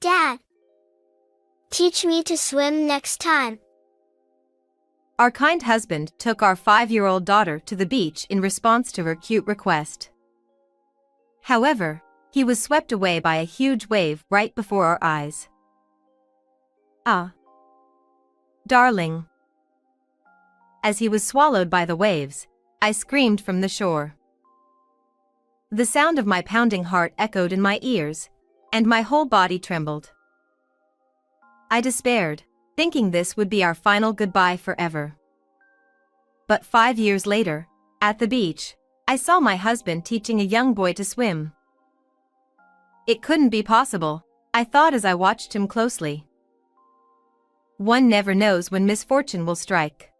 Dad, teach me to swim next time. Our kind husband took our 5-year-old daughter to the beach in response to her cute request. However, he was swept away by a huge wave right before our eyes. Ah, darling. As he was swallowed by the waves, I screamed from the shore. The sound of my pounding heart echoed in my ears, and my whole body trembled. I despaired, thinking this would be our final goodbye forever. But 5 years later, at the beach, I saw my husband teaching a young boy to swim. It couldn't be possible, I thought as I watched him closely. One never knows when misfortune will strike.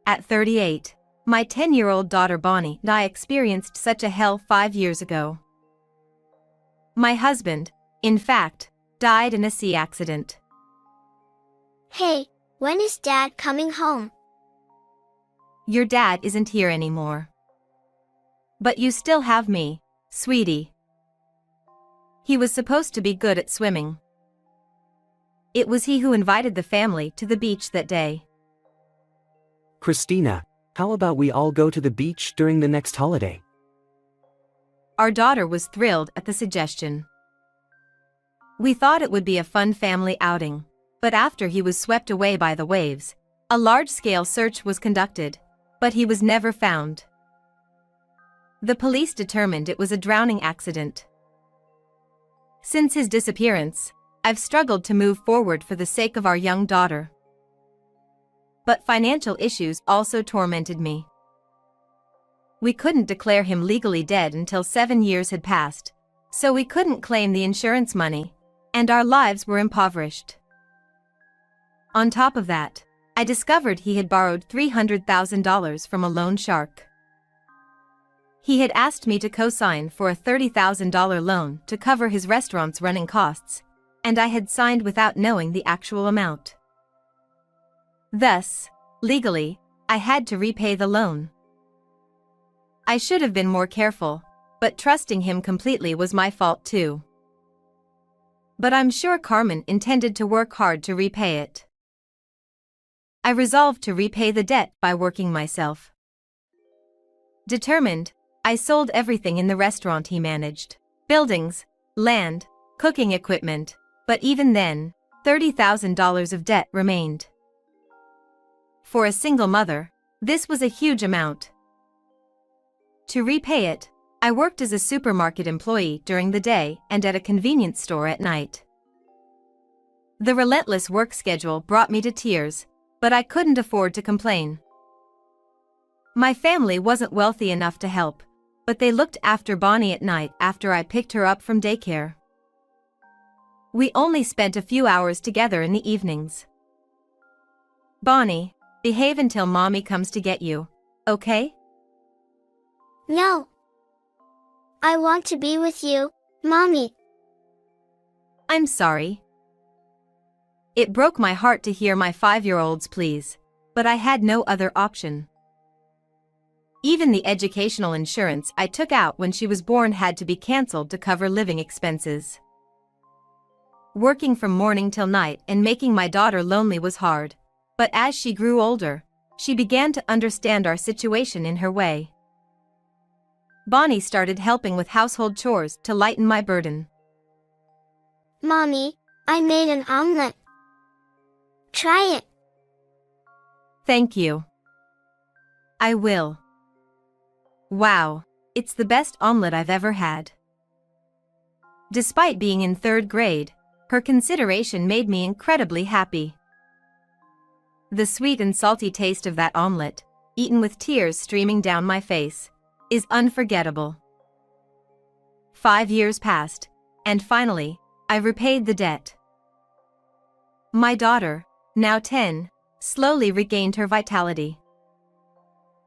At 38, my 10-year-old daughter Bonnie and I experienced such a hell 5 years ago. My husband, in fact, died in a sea accident. Hey, when is Dad coming home? Your dad isn't here anymore. But you still have me, sweetie. He was supposed to be good at swimming. It was he who invited the family to the beach that day. Christina, how about we all go to the beach during the next holiday? Our daughter was thrilled at the suggestion. We thought it would be a fun family outing, but after he was swept away by the waves, a large-scale search was conducted, but he was never found. The police determined it was a drowning accident. Since his disappearance, I've struggled to move forward for the sake of our young daughter. But financial issues also tormented me. We couldn't declare him legally dead until 7 years had passed, so we couldn't claim the insurance money, and our lives were impoverished. On top of that, I discovered he had borrowed $300,000 from a loan shark. He had asked me to co-sign for a $30,000 loan to cover his restaurant's running costs, and I had signed without knowing the actual amount. Thus, legally, I had to repay the loan. I should have been more careful, but trusting him completely was my fault too. But I'm sure Carmen intended to work hard to repay it. I resolved to repay the debt by working myself. Determined, I sold everything in the restaurant he managed: buildings, land, cooking equipment, but even then, $30,000 of debt remained. For a single mother, this was a huge amount. To repay it, I worked as a supermarket employee during the day and at a convenience store at night. The relentless work schedule brought me to tears, but I couldn't afford to complain. My family wasn't wealthy enough to help, but they looked after Bonnie at night after I picked her up from daycare. We only spent a few hours together in the evenings. Bonnie, behave until Mommy comes to get you, okay? No. I want to be with you, Mommy. I'm sorry. It broke my heart to hear my 5-year-old's pleas, but I had no other option. Even the educational insurance I took out when she was born had to be cancelled to cover living expenses. Working from morning till night and making my daughter lonely was hard, but as she grew older, she began to understand our situation in her way. Bonnie started helping with household chores to lighten my burden. Mommy, I made an omelet. Try it. Thank you. I will. Wow, it's the best omelet I've ever had. Despite being in 3rd grade, her consideration made me incredibly happy. The sweet and salty taste of that omelet, eaten with tears streaming down my face, is unforgettable. 5 years passed, and finally, I repaid the debt. My daughter, now 10, slowly regained her vitality.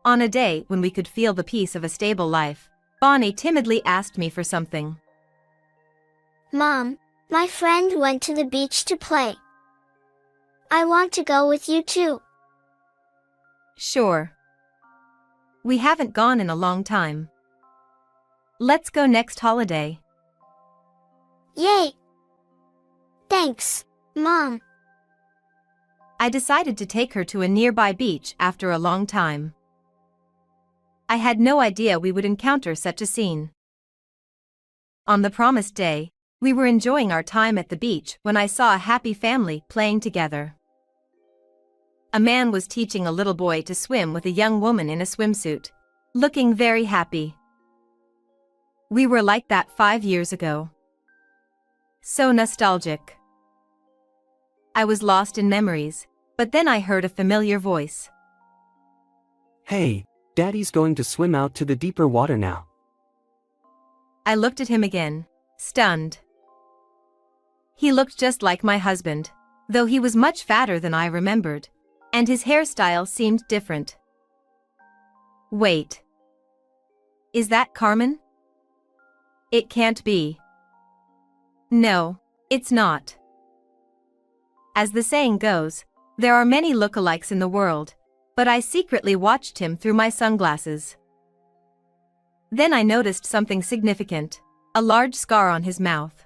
On a day when we could feel the peace of a stable life, Bonnie timidly asked me for something. Mom, my friend went to the beach to play. I want to go with you too. Sure. We haven't gone in a long time. Let's go next holiday. Yay! Thanks, Mom. I decided to take her to a nearby beach after a long time. I had no idea we would encounter such a scene. On the promised day, we were enjoying our time at the beach when I saw a happy family playing together. A man was teaching a little boy to swim with a young woman in a swimsuit, looking very happy. We were like that 5 years ago. So nostalgic. I was lost in memories, but then I heard a familiar voice. Hey, Daddy's going to swim out to the deeper water now. I looked at him again, stunned. He looked just like my husband, though he was much fatter than I remembered, and his hairstyle seemed different. Wait. Is that Carmen? It can't be. No, it's not. As the saying goes, there are many lookalikes in the world, but I secretly watched him through my sunglasses. Then I noticed something significant, a large scar on his mouth.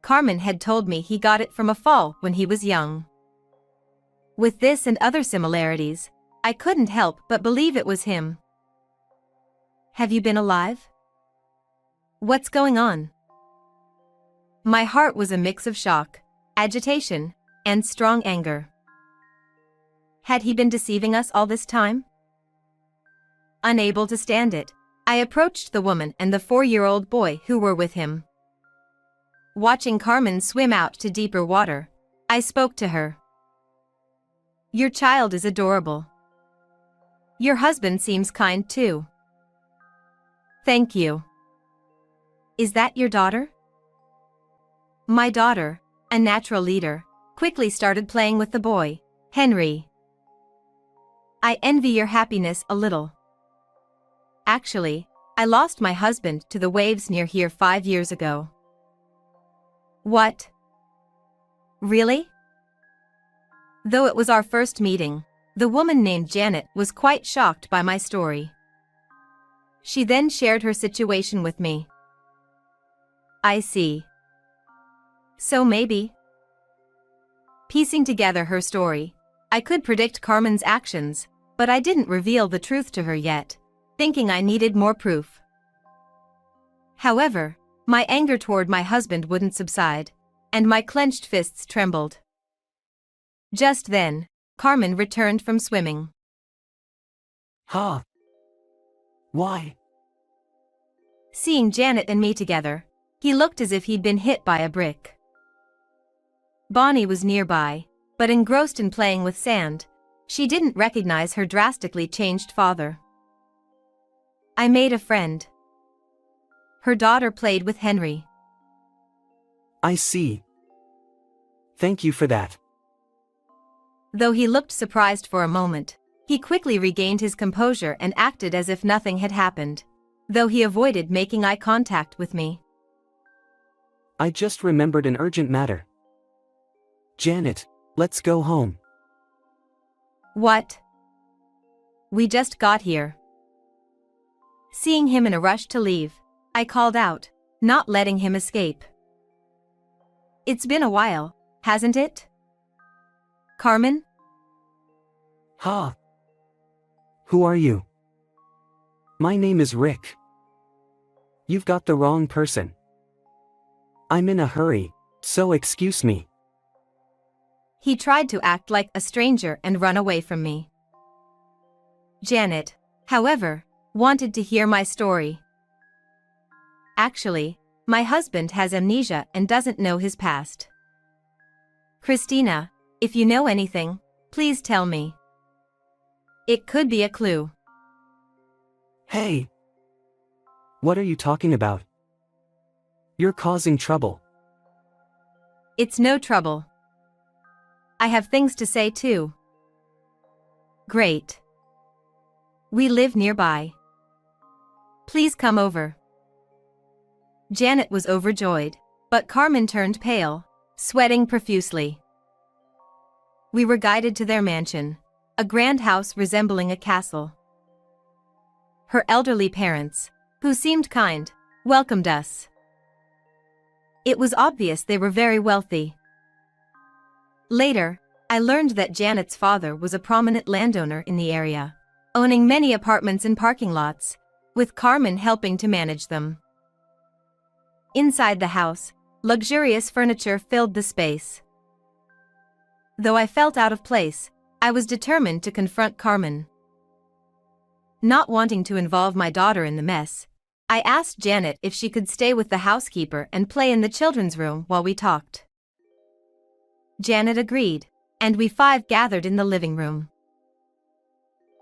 Carmen had told me he got it from a fall when he was young. With this and other similarities, I couldn't help but believe it was him. Have you been alive? What's going on? My heart was a mix of shock, agitation, and strong anger. Had he been deceiving us all this time? Unable to stand it, I approached the woman and the 4-year-old boy who were with him. Watching Carmen swim out to deeper water, I spoke to her. Your child is adorable. Your husband seems kind too. Thank you. Is that your daughter? My daughter, a natural leader, quickly started playing with the boy, Henry. I envy your happiness a little. Actually, I lost my husband to the waves near here 5 years ago. What? Really? Though it was our first meeting, the woman named Janet was quite shocked by my story. She then shared her situation with me. I see. So maybe. Piecing together her story, I could predict Carmen's actions, but I didn't reveal the truth to her yet, thinking I needed more proof. However, my anger toward my husband wouldn't subside, and my clenched fists trembled. Just then, Carmen returned from swimming. Huh? Why? Seeing Janet and me together, he looked as if he'd been hit by a brick. Bonnie was nearby, but engrossed in playing with sand, she didn't recognize her drastically changed father. I made a friend. Her daughter played with Henry. I see. Thank you for that. Though he looked surprised for a moment, he quickly regained his composure and acted as if nothing had happened, though he avoided making eye contact with me. I just remembered an urgent matter. Janet, let's go home. What? We just got here. Seeing him in a rush to leave, I called out, not letting him escape. It's been a while, hasn't it? Carmen? Huh? Who are you? My name is Rick. You've got the wrong person. I'm in a hurry, so excuse me. He tried to act like a stranger and run away from me. Janet, however, wanted to hear my story. Actually, my husband has amnesia and doesn't know his past. Christina, if you know anything, please tell me. It could be a clue. Hey! What are you talking about? You're causing trouble. It's no trouble. I have things to say too. Great. We live nearby. Please come over. Janet was overjoyed, but Carmen turned pale, sweating profusely. We were guided to their mansion, a grand house resembling a castle. Her elderly parents, who seemed kind, welcomed us. It was obvious they were very wealthy. Later, I learned that Janet's father was a prominent landowner in the area, owning many apartments and parking lots, with Carmen helping to manage them. Inside the house, luxurious furniture filled the space. Though I felt out of place, I was determined to confront Carmen. Not wanting to involve my daughter in the mess, I asked Janet if she could stay with the housekeeper and play in the children's room while we talked. Janet agreed, and we five gathered in the living room.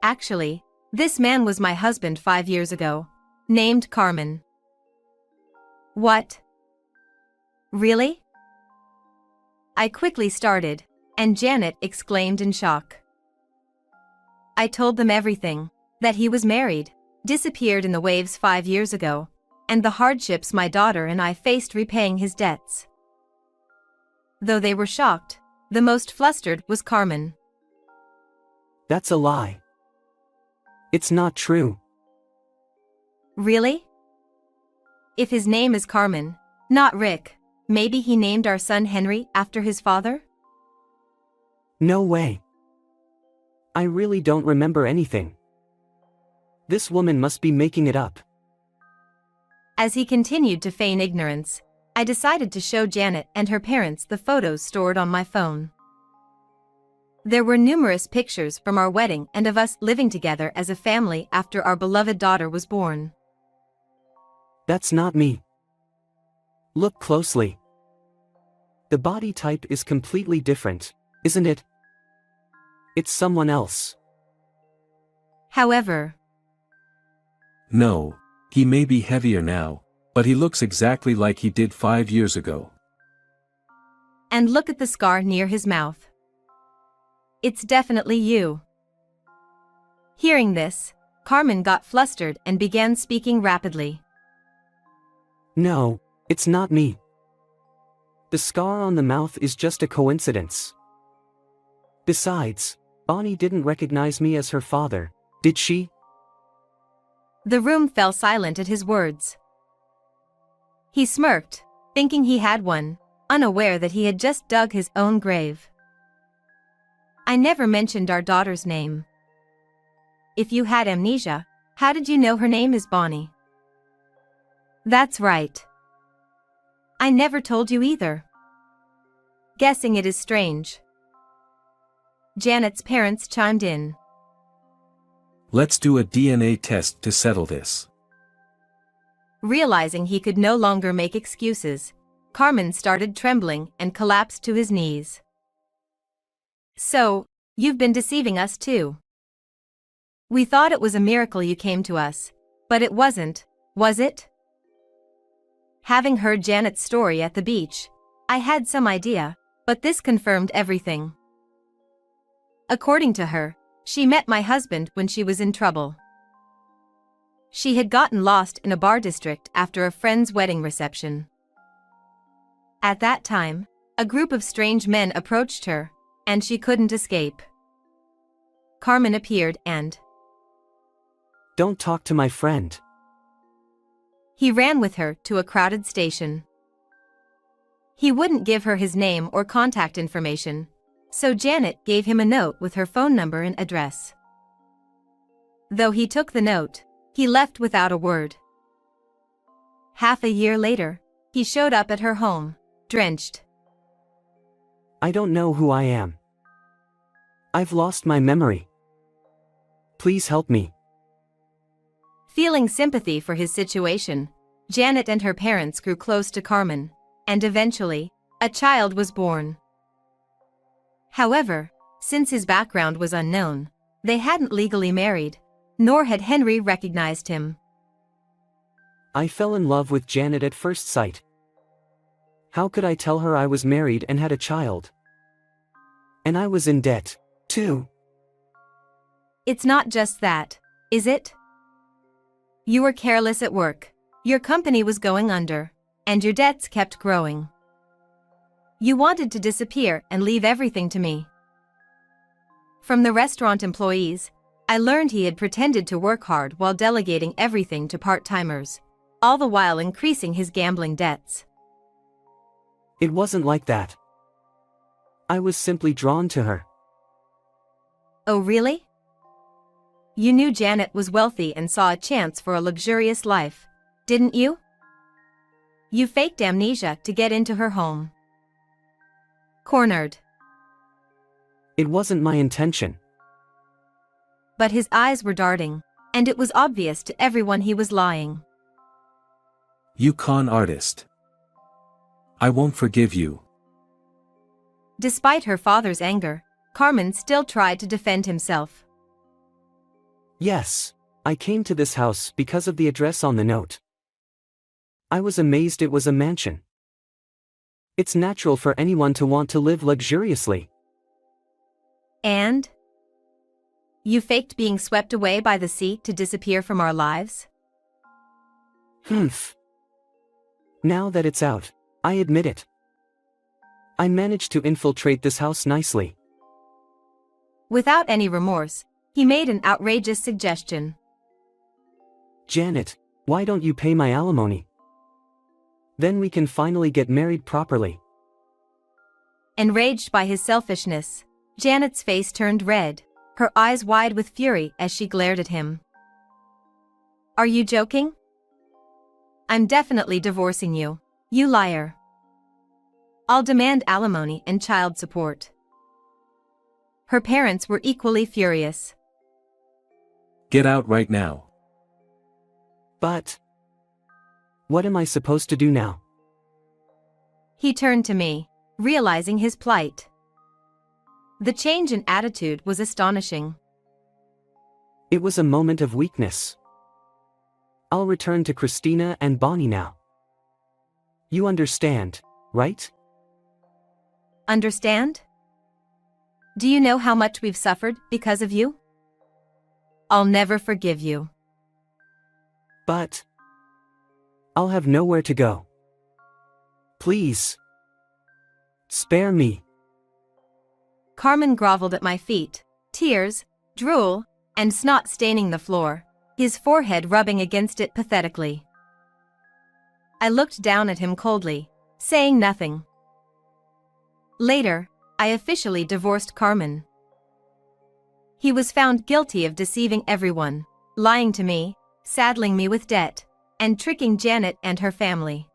Actually, this man was my husband 5 years ago, named Carmen. What? Really? I quickly started, and Janet exclaimed in shock. I told them everything, that he was married, disappeared in the waves 5 years ago, and the hardships my daughter and I faced repaying his debts. Though they were shocked, the most flustered was Carmen. That's a lie. It's not true. Really? If his name is Carmen, not Rick, maybe he named our son Henry after his father? No way. I really don't remember anything. This woman must be making it up. As he continued to feign ignorance, I decided to show Janet and her parents the photos stored on my phone. There were numerous pictures from our wedding and of us living together as a family after our beloved daughter was born. That's not me. Look closely. The body type is completely different, isn't it? It's someone else. However, No, he may be heavier now, but he looks exactly like he did 5 years ago. and look at the scar near his mouth. It's definitely you. Hearing this, Carmen got flustered and began speaking rapidly. No, it's not me. The scar on the mouth is just a coincidence. Besides, Bonnie didn't recognize me as her father, did she? The room fell silent at his words. He smirked, thinking he had one, unaware that he had just dug his own grave. I never mentioned our daughter's name. If you had amnesia, how did you know her name is Bonnie? That's right. I never told you either. Guessing it is strange. Janet's parents chimed in. Let's do a DNA test to settle this. Realizing he could no longer make excuses, Carmen started trembling and collapsed to his knees. So, you've been deceiving us too. We thought it was a miracle you came to us, but it wasn't, was it? Having heard Janet's story at the beach, I had some idea, but this confirmed everything. According to her, she met my husband when she was in trouble. She had gotten lost in a bar district after a friend's wedding reception. At that time, a group of strange men approached her, and she couldn't escape. Carmen appeared and Don't talk to my friend. he ran with her to a crowded station. He wouldn't give her his name or contact information, so Janet gave him a note with her phone number and address. Though he took the note, he left without a word. Half a year later, he showed up at her home, drenched. I don't know who I am. I've lost my memory. Please help me. Feeling sympathy for his situation, Janet and her parents grew close to Carmen, and eventually, a child was born. However, since his background was unknown, they hadn't legally married, nor had Henry recognized him. I fell in love with Janet at first sight. How could I tell her I was married and had a child? And I was in debt, too. It's not just that, is it? You were careless at work, your company was going under, and your debts kept growing. You wanted to disappear and leave everything to me. From the restaurant employees, I learned he had pretended to work hard while delegating everything to part-timers, all the while increasing his gambling debts. It wasn't like that. I was simply drawn to her. Oh really? You knew Janet was wealthy and saw a chance for a luxurious life, didn't you? You faked amnesia to get into her home. Cornered. It wasn't my intention. But his eyes were darting, and it was obvious to everyone he was lying. You con artist. I won't forgive you. Despite her father's anger, Carmen still tried to defend himself. Yes, I came to this house because of the address on the note. I was amazed it was a mansion. It's natural for anyone to want to live luxuriously. And? You faked being swept away by the sea to disappear from our lives? Humph. Now that it's out, I admit it. I managed to infiltrate this house nicely. Without any remorse, he made an outrageous suggestion. Janet, why don't you pay my alimony? Then we can finally get married properly. Enraged by his selfishness, Janet's face turned red, her eyes wide with fury as she glared at him. Are you joking? I'm definitely divorcing you, you liar. I'll demand alimony and child support. Her parents were equally furious. Get out right now. But what am I supposed to do now? He turned to me, realizing his plight. The change in attitude was astonishing. It was a moment of weakness. I'll return to Christina and Bonnie now. You understand, right? Understand? Do you know how much we've suffered because of you? I'll never forgive you. But I'll have nowhere to go. Please. Spare me. Carmen groveled at my feet, tears, drool, and snot staining the floor, his forehead rubbing against it pathetically. I looked down at him coldly, saying nothing. Later, I officially divorced Carmen. He was found guilty of deceiving everyone, lying to me, saddling me with debt, and tricking Janet and her family.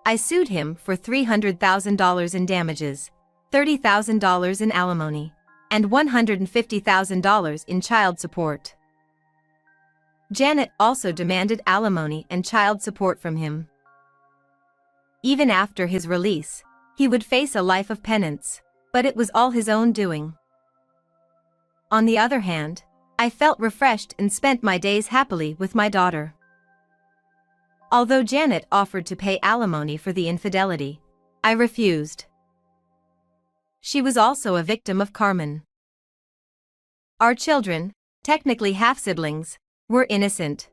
I sued him for $300,000 in damages, $30,000 in alimony, and $150,000 in child support. Janet also demanded alimony and child support from him. Even after his release, he would face a life of penance, but it was all his own doing. On the other hand, I felt refreshed and spent my days happily with my daughter. Although Janet offered to pay alimony for the infidelity, I refused. She was also a victim of Carmen. Our children, technically half-siblings, were innocent.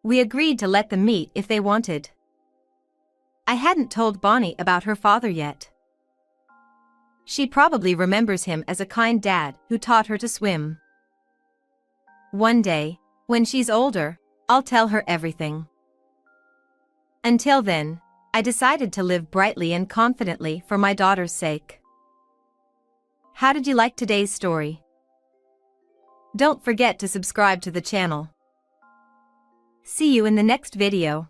We agreed to let them meet if they wanted. I hadn't told Bonnie about her father yet. She probably remembers him as a kind dad who taught her to swim. One day, when she's older, I'll tell her everything. Until then, I decided to live brightly and confidently for my daughter's sake. How did you like today's story? Don't forget to subscribe to the channel. See you in the next video.